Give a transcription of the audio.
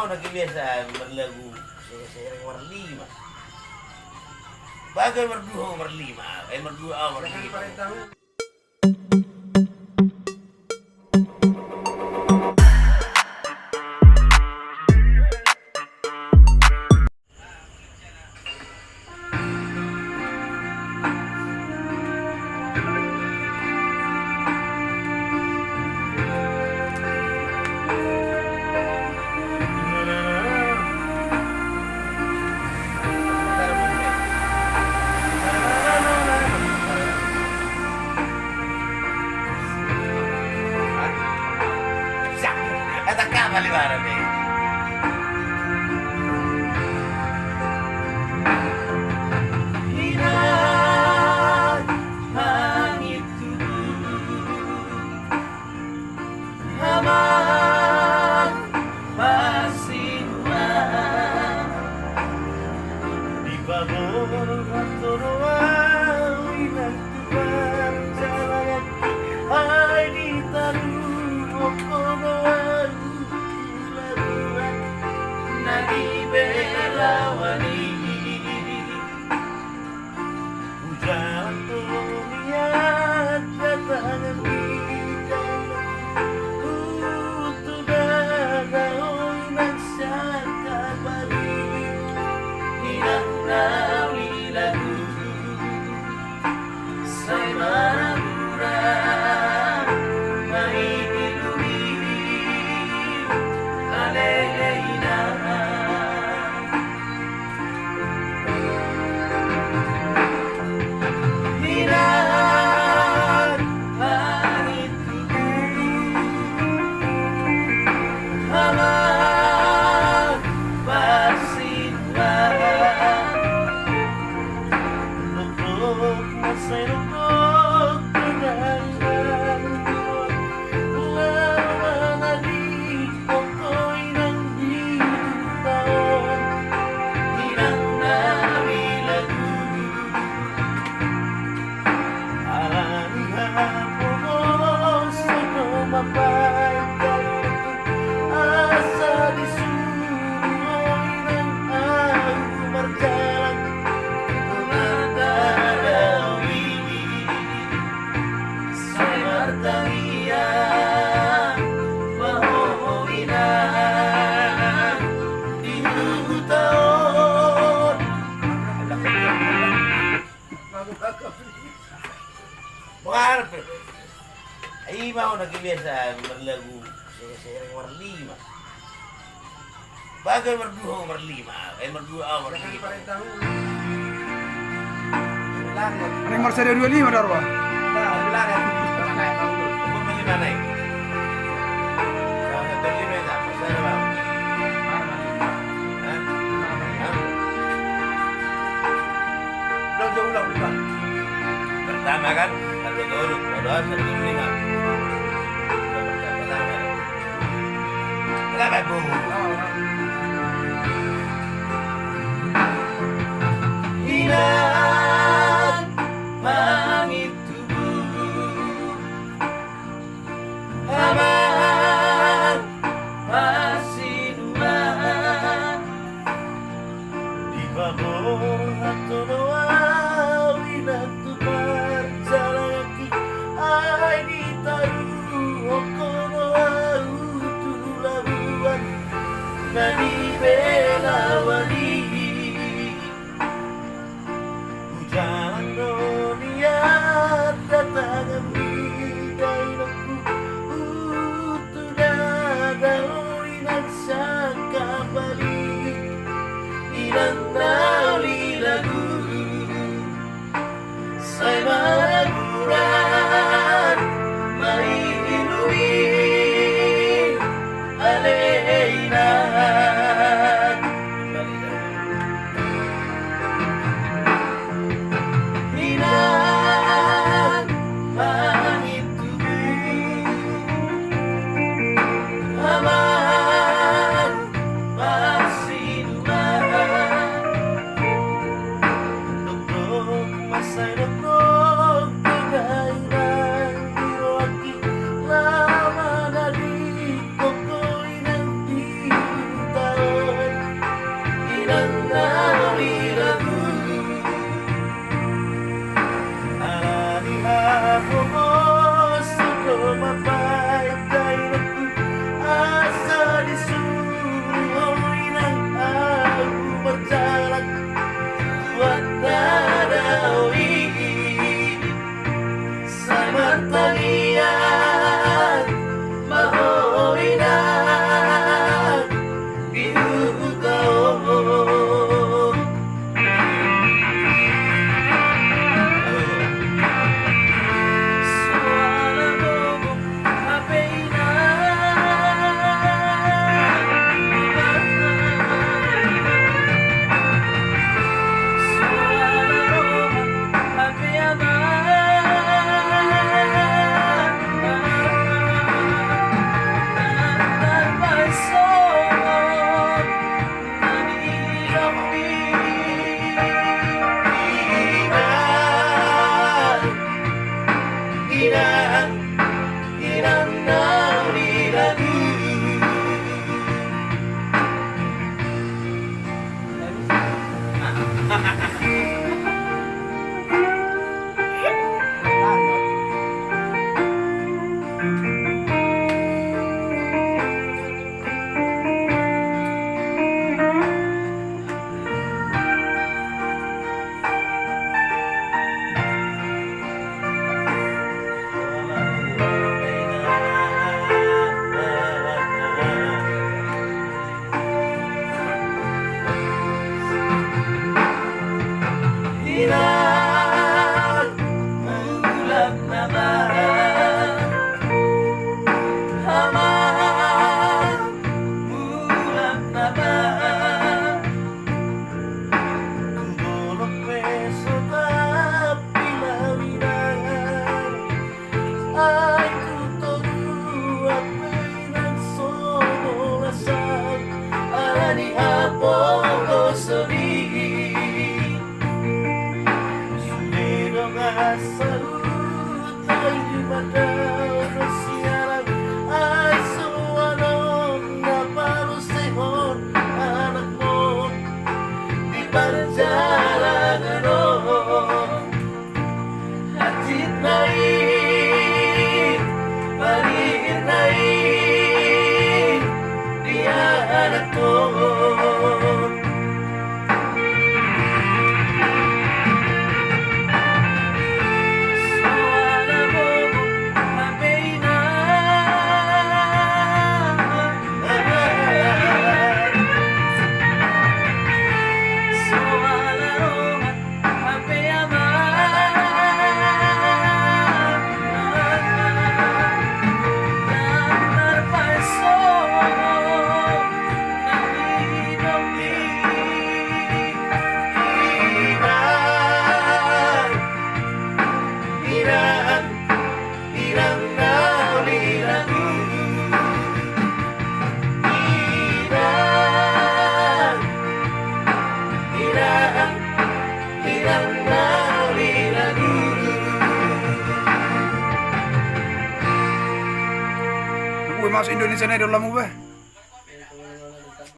na kebiasaan berlagu sering berlima. Bagai berdua berlima, berdua berlima. Bagaimana nih? Hilang langit aman masih di bawah terowongan ilang tuan jalan hai di taruh kodoan belawani hujan dunia datang di untuk daun masyarakat Bali hilang nawi lagu saya marah mailumi aleina. Mau na kebiasaan berlagu sering berlima. Bagai berdua berlima, berdua berlima. Ada yang Marsada 25 dah Roh. Beli mana ini? Kalau beli mana? Marsada bang. Ulang. Pertama kan, satu turun, kedua satu lima. Kenapa bu? Hilang langit tubuh aman masih dua di bawah terowongan ilang tuan jalan ai di taruh kodoan nadi belawani hujan dunia datang di dalamku untuk daun naksaka Bali ilang nawi lagu saya maraguran mailumi aleina. hirap, bulag naman. Hamang, bulag naman. Kung dolok peso tapi lawinan ay tuturuan pinagsonolasal ani apo gosoli sumero nga sa utay lumadaw na siyarang ay suwanon na parusehon anak mo di parjalan hatid naik paligid naik dia anak ko. Uy, masuk Indonesia na idol mo ba?